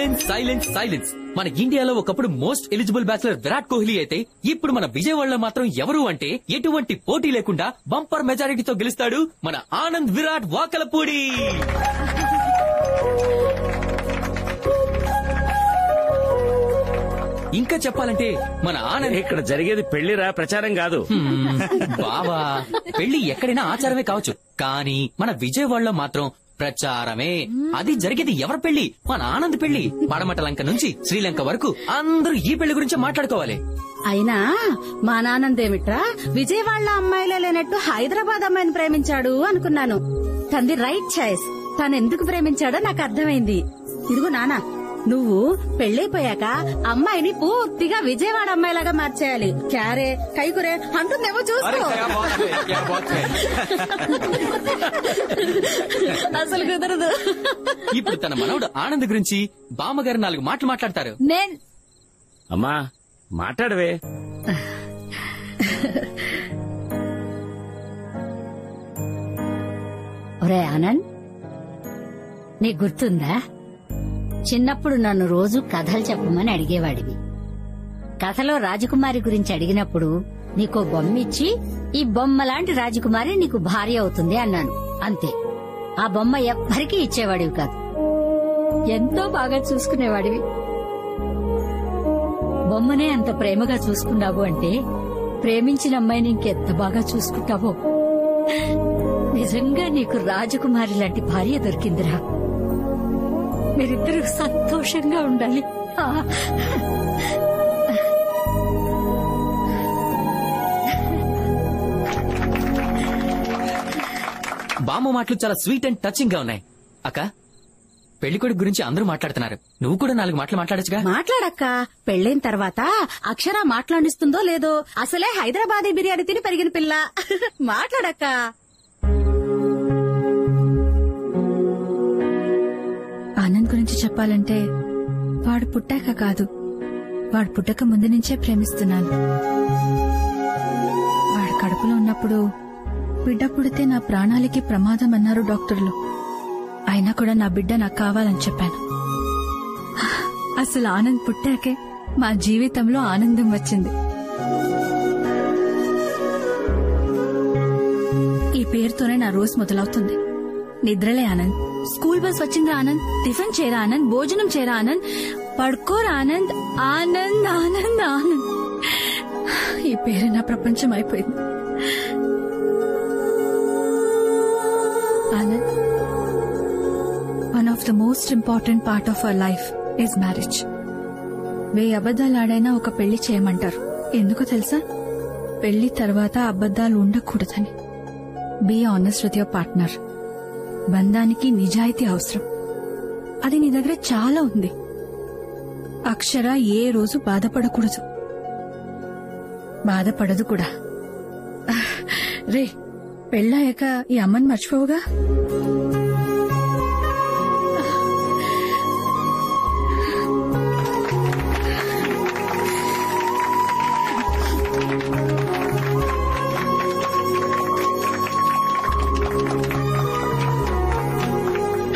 Silence silence silence. మన ఇండియాలో ఒకప్పుడు most eligible bachelor Virat Kohli అయితే ఇప్పుడు మన విజయవాడలో మాత్రం ఎవరు అంటే ఎటువంటి పోటీ లేకుండా బంపర్ మెజారిటీతో గెలుస్తాడు మన ఆనంద్ విరాట్ వాకలపూడి. ఇంకా చెప్పాలంటే మన ఆనంద్ ఇక్కడ జరిగేది పెళ్లిరా, ప్రచారం కాదు. బావా, పెళ్లి ఎక్కడైనా ఆచారమే కావచ్చు, కానీ మన విజయవాడలో మాత్రం ప్రచారమే. అది జరిగేది ఎవరి పెళ్లి? మన ఆనంద్ పెళ్లి. పడమట లంక నుంచి శ్రీలంక వరకు అందరూ ఈ పెళ్లి గురించి మాట్లాడుకోవాలి. అయినా మా నానందేమిట్రా విజయవాడలో అమ్మాయిలే లేనట్టు హైదరాబాద్ అమ్మాయిని ప్రేమించాడు అనుకున్నాను. తనది రైట్ చాయిస్. తను ఎందుకు ప్రేమించాడో నాకు అర్థమైంది. ఇదిగో నానా, నువ్వు పెళ్లైపోయాక అమ్మాయిని పూర్తిగా విజయవాడ అమ్మాయిలాగా మార్చేయాలి. క్యారే కైకురే అంటుందేమో చూసుకో. అసలు కుదరదు. ఇప్పుడు తన మనవడు ఆనంద్ గురించి బామ్మగారు 4 మాటలు మాట్లాడతారు. అమ్మా మాట్లాడవే. ఒరే ఆనంద్, నీకు గుర్తుందా చిన్నప్పుడు నన్ను రోజు కథలు చెప్పమని అడిగేవాడివి. కథలో రాజకుమారి గురించి అడిగినప్పుడు నీకో బొమ్మ ఇచ్చి ఈ బొమ్మ లాంటి రాజకుమారి నీకు భార్య అవుతుంది అన్నాను. అంతే. ఆ బొమ్మ ఎవ్వరికీ ఇచ్చేవాడివి కాదు. ఎంతో బాగా చూసుకునేవాడివి. బొమ్మనే అంత ప్రేమగా చూసుకున్నావు అంటే ప్రేమించిన అమ్మాయిని ఇంకెంత బాగా చూసుకుంటావో. నిజంగా నీకు రాజకుమారి లాంటి భార్య దొరికిందిరా. మీరిద్దరూ సంతోషంగా ఉండాలి. బామ్మ మాటలు చాలా స్వీట్ అండ్ టచింగ్ గా ఉన్నాయి. అక్క, పెళ్లికొడుకు గురించి అందరూ మాట్లాడుతున్నారు, నువ్వు కూడా 4 మాటలు మాట్లాడచ్చుగా. మాట్లాడక్క. పెళ్లైన తర్వాత అక్షర మాట్లాడిస్తుందో లేదో, అసలే హైదరాబాదీ బిర్యానీ తిని పెరిగిన పిల్ల. మాట్లాడక్క. ఆనంద్ గురించి చెప్పాలంటే వాడు పుట్టాక కాదు, వాడు పుట్టక ముందు నుంచే ప్రేమిస్తున్నాను. వాడు కడుపులో ఉన్నప్పుడు బిడ్డ పుడితే నా ప్రాణాలకి ప్రమాదం అన్నారు డాక్టర్లు. అయినా కూడా నా బిడ్డ నాకు కావాలని చెప్పాను. అసలు ఆనంద్ పుట్టాకే మా జీవితంలో ఆనందం వచ్చింది. ఈ పేరుతోనే నా రోజు మొదలవుతుంది. నిద్రలే ఆనంద్, స్కూల్ బస్ వచ్చిందా ఆనంద్, టిఫిన్ చేయరా ఆనంద్, భోజనం చేయరా ఆనంద్, పడుకోరా ఆనంద్, ఆనంద్ ఆనంద్ ఆనంద్. ఈ పేరు నా ప్రపంచం అయిపోయింది. Anand, one of the most important part of our life is marriage. 1000 అబద్దాలు ఆడైనా ఒక పెళ్లి చేయమంటారు. ఎందుకో తెలుసా? పెళ్లి తర్వాత అబద్దాలు ఉండకూడదని. Be honest with your partner. బంధానికి నిజాయితీ అవసరం. అది నీ దగ్గర చాలా ఉంది. అక్షర ఏ రోజు బాధపడకూడదు, బాధపడదు కూడా. రే, పెళ్ళాక ఈ అమ్మని మర్చిపోవుగా.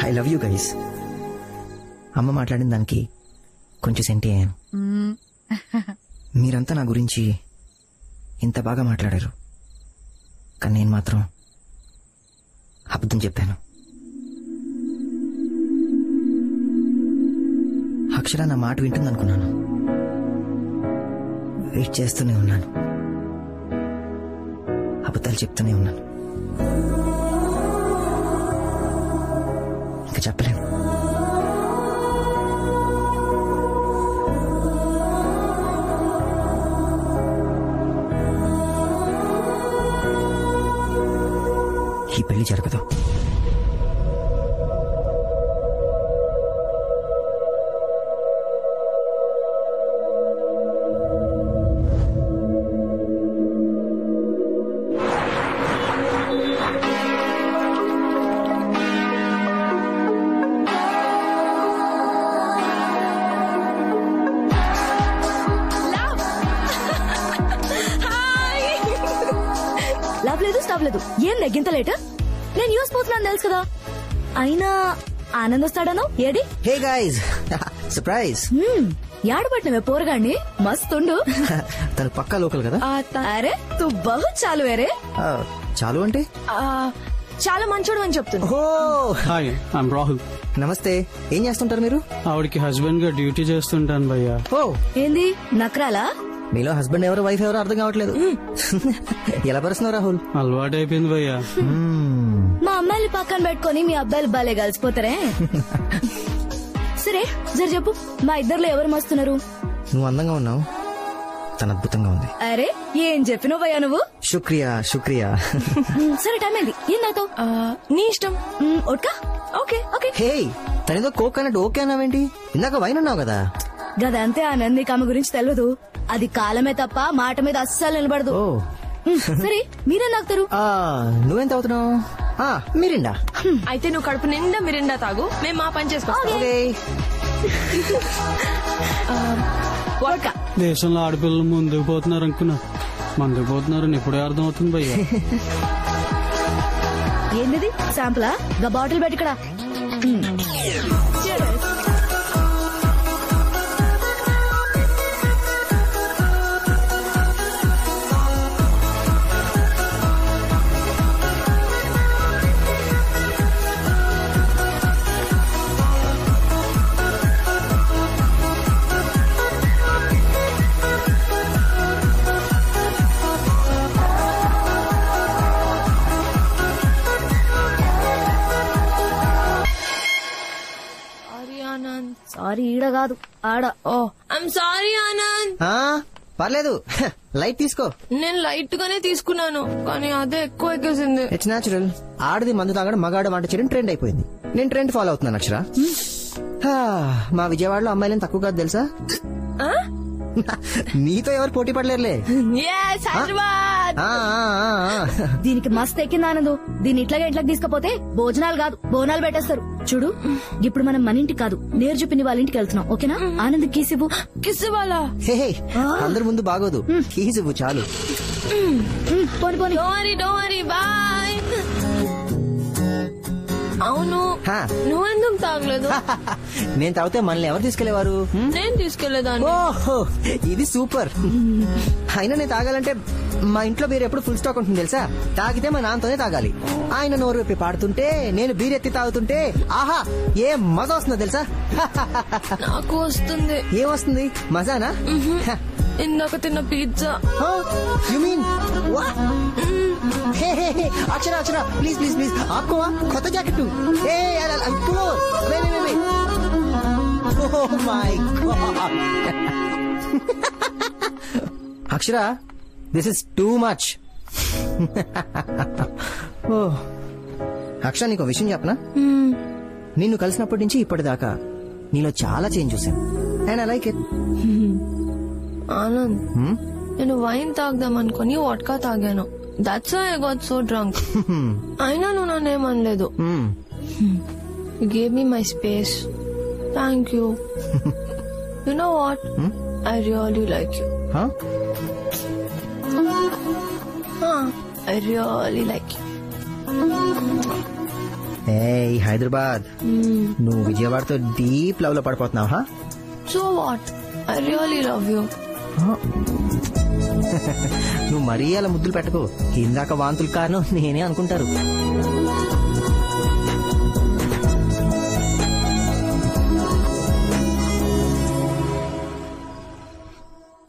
I love you guys. అమ్మ మాట్లాడిన దానికి కొంచెం సెంటి అయ్యాను. మీరంతా నా గురించి ఇంత బాగా మాట్లాడారు, కానీ నేను మాత్రం అబద్ధం చెప్పాను. అక్షర నా మాట వింటుందనుకున్నాను. వెయిట్ చేస్తూనే ఉన్నాను, అబద్ధాలు చెప్తూనే ఉన్నాను. ఇంకా చెప్పలేను. ఈ పెళ్లి జరగదు. లవ్ లేదు, స్టాప్ లేదు. ఏం లెగ్గింత లేట? నేను న్యూస్ పోతున్నాను తెలుసు కదా. అయినా ఆనంద్ వస్తాడను ఏది హే గైస్ సర్ప్రైజ్. యాడబట్టినవే పోరగాండి మస్తుండు. తను పక్కా లోకల్ కదా. అరే తు బహు చాలు వేరే. చాలు అంటే చాలా మంచోడు అని చెప్తున్నా. ఓ హాయ్ ఐఎమ్ రాహుల్. నమస్తే. ఏం చేస్తుంటారు మీరు? ఆవిడకి హస్బెండ్ గా డ్యూటీ చేస్తుంటాను భయ్యా. ఓ ఏంది నక్రాలా? మీలో హస్బెండ్ ఎవరు వైఫ్ ఎవరు అర్థం కావట్లేదు. ఎలా పరుస్తున్నావు రాహుల్? అలవాటు అయిపోయింది భయ్యా. మా అమ్మాయిలు పక్కన పెట్టుకుని మీ అబ్బాయిలు బాలే కలిసిపోతారే. సరే జర చెప్పు, మా ఇద్దరులో ఎవరు మస్తున్నారు? నువ్వు అందంగా ఉన్నావు, తను అద్భుతంగా ఉంది. అరే ఏం చెప్పినవు భయ్యా నువ్వు? శుక్రియా శుక్రియా. సరే టైం అయింది, ఏం నాతో? నీ ఇష్టం. ఓట్కా? Okay okay. హే తనేదో కోక్ అన్నట్టు ఓకే అన్నావేంటి? ఇందాక వైన్ అన్నావు కదా. గదంతే ఆనంద్, నీకు ఆమె గురించి తెలియదు. అది కాలమే తప్ప మాట మీద అస్సలు నిలబడదు. ఓ సరే మీరేం తాగుతారు? నువ్వేం తాగుతున్నావు? మిరిండా. అయితే నువ్వు కడుపు నిండా మిరిండా తాగు, మేము మా పని చేసుకోవాలి. ఓకే. దేశంలో ఆడపిల్లలు ముందుకు పోతున్నారు అనుకున్నా, ముందుకు పోతున్నారని ఇప్పుడే అర్థం అవుతుంది భయ్యా. ఏంది శాంపులా? గా బాటిల్ పెట్టి ఇక్కడ. సారీ ఈడ కాదు ఆడ. ఓ ఐఎమ్ సారీ ఆనంద్. పర్లేదు, లైట్ తీసుకో. నేను లైట్ గానే తీసుకున్నాను, కానీ అదే ఎక్కువ ఎక్కేసింది. It's natural. ఆడది మందు తాగడం, మగాడు మాట చేయడం ట్రెండ్ అయిపోయింది. నేను ట్రెండ్ ఫాలో అవుతున్నాను అక్షర. మా విజయవాడలో అమ్మాయిలని తక్కువ కాదు తెలుసా. నీతో ఎవరు పోటీ పడలేరులే. దీనికి మస్తు ఎక్కింది ఆనందు. దీన్ని ఇట్లాగే ఇంట్లోకి తీసుకపోతే భోజనాలు కాదు బోనాలు పెట్టేస్తారు. చూడు ఇప్పుడు మనం మన ఇంటికి కాదు నేరు చూపిని వాళ్ళ ఇంటికి వెళ్తున్నాం, ఓకేనా? ఆనంద్ కీసివ్వు. కిస్సువాలా? అందరి ముందు బాగోదు, కీసివ్వు చాలు. పోని పోని. డోరీ బాయ్. అవును నువ్వెందుకు తాగలేదు? నేను తాగితే మనల్ని ఎవరు తీసుకెళ్లేవారు? నేను తీసుకెళ్లేదాన్ని. ఓహో ఇది సూపర్. అయినా నేను తాగాలంటే మా ఇంట్లో బీర్ ఎప్పుడు ఫుల్ స్టాక్ ఉంటుంది తెలుసా. తాగితే మా నాన్నతోనే తాగాలి. ఆయన నోరు విప్పి పాడుతుంటే నేను బీర్ ఎత్తి తాగుతుంటే ఆహా ఏ మజా వస్తుందో తెలుసా. నాకు వస్తుంది. ఏం వస్తుంది? మజానా? ఇందాక తిన్న pizza. You mean Akshara Akshara please please please ఆపుకోవా కొత్త jacket. Akshara this is too much. Akshara నీకు విషయం చెప్పనా? నిన్ను కలిసినప్పటి నుంచి ఇప్పటిదాకా నీలో చాలా చేంజ్ చూసాను and I like it. Anand నేను వైన్ తాగదాం అనుకుని వడ్కా తాగాను. That's why I got so drunk. అయినా నువ్వు నన్నేమనలేదు. You gave me my space. Thank you. You know what? I really like you. Huh? I really like you. Hey, Hyderabad నువ్వు విజయవాడతో deep love లో పడిపోతున్నావా? So what? I really love you. నువ్వు మరీ అలా ముద్దులు పెట్టకు, ఇందాక వాంతులు కారణం నేనే అనుకుంటారు.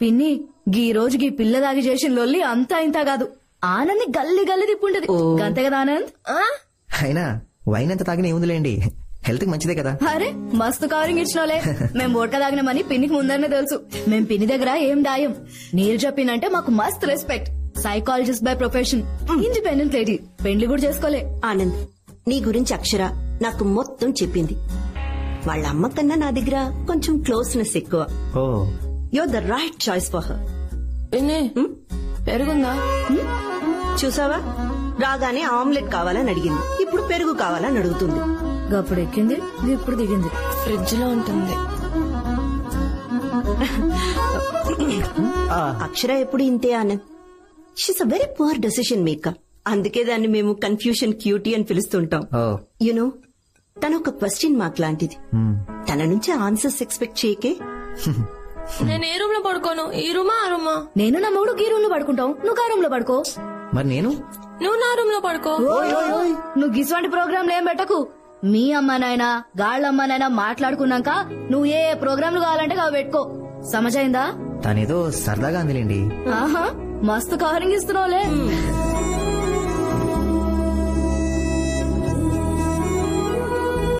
పిన్ని గీ రోజుకి పిల్ల దాగి చేసిన లొల్లి అంతా ఇంత కాదు. ఆనంద్ గల్లి గల్లి తిప్పుంటది అంతే కదా ఆనంద్? అయినా వైన్ ఎంత తాగినా ఏముందిలేండి, హెల్త్ కి మంచిదే కదా. అరే మస్తు కవరింగ్ ఇచ్చినోలే. మేం ఓట్క తాగినామని పిన్నికి ముందరనే తెలుసు. మేం పిన్ని దగ్గర ఏం దాయం. నీరు చెప్పినంటే మాకు మస్త్ respect. Psychologist by profession, independent lady, పెండ్లి కూడా చేసుకోలే. ఆనంద్ నీ గురించి అక్షర నాకు మొత్తం చెప్పింది. వాళ్ళ అమ్మ కన్నా నా దగ్గర కొంచెం క్లోజ్నెస్ ఎక్కువ. You're the right choice for her. పెరుగుందా? చూసావా, రాగానే ఆమ్లెట్ కావాలని అడిగింది, ఇప్పుడు పెరుగు కావాలని అడుగుతుంది. అప్పుడు ఎక్కింది, ఇప్పుడు దిగింది. ఫ్రిడ్జ్ లో ఉంటుంది. అక్షర ఎప్పుడు ఇంతే Anand. She's a very poor decision maker. అందుకే దాన్ని మేము కన్ఫ్యూషన్ క్యూటీ అని పిలుస్తుంటాం. యునో తన ఒక క్వశ్చన్ మార్క్ లాంటిది. తన నుంచి ఆన్సర్స్ ఎక్స్పెక్ట్ చేయకే. నేను ఏ రూమ్ లో పడుకోను, ఈ రూమా ఆ రూమా? నేను నా మూడు ఈ రూమ్ లో పడుకుంటాం, నువ్వు ఆ రూమ్ లో పడుకో. మరి నేను నువ్వు నా రూమ్ లో పడుకో. నువ్వు గిసువంటి ప్రోగ్రాంలు ఏం పెట్టకు. మీ అమ్మనైనా గాళ్ళమ్మనైనా మాట్లాడుకున్నాక నువ్వు ఏ ప్రోగ్రాంలు కావాలంటే అవి పెట్టుకో. సమజైందా? తనేదో సరదాగా అందిలేండి. ఆహా, మస్తు కవరింగ్ ఇస్తున్నావులే.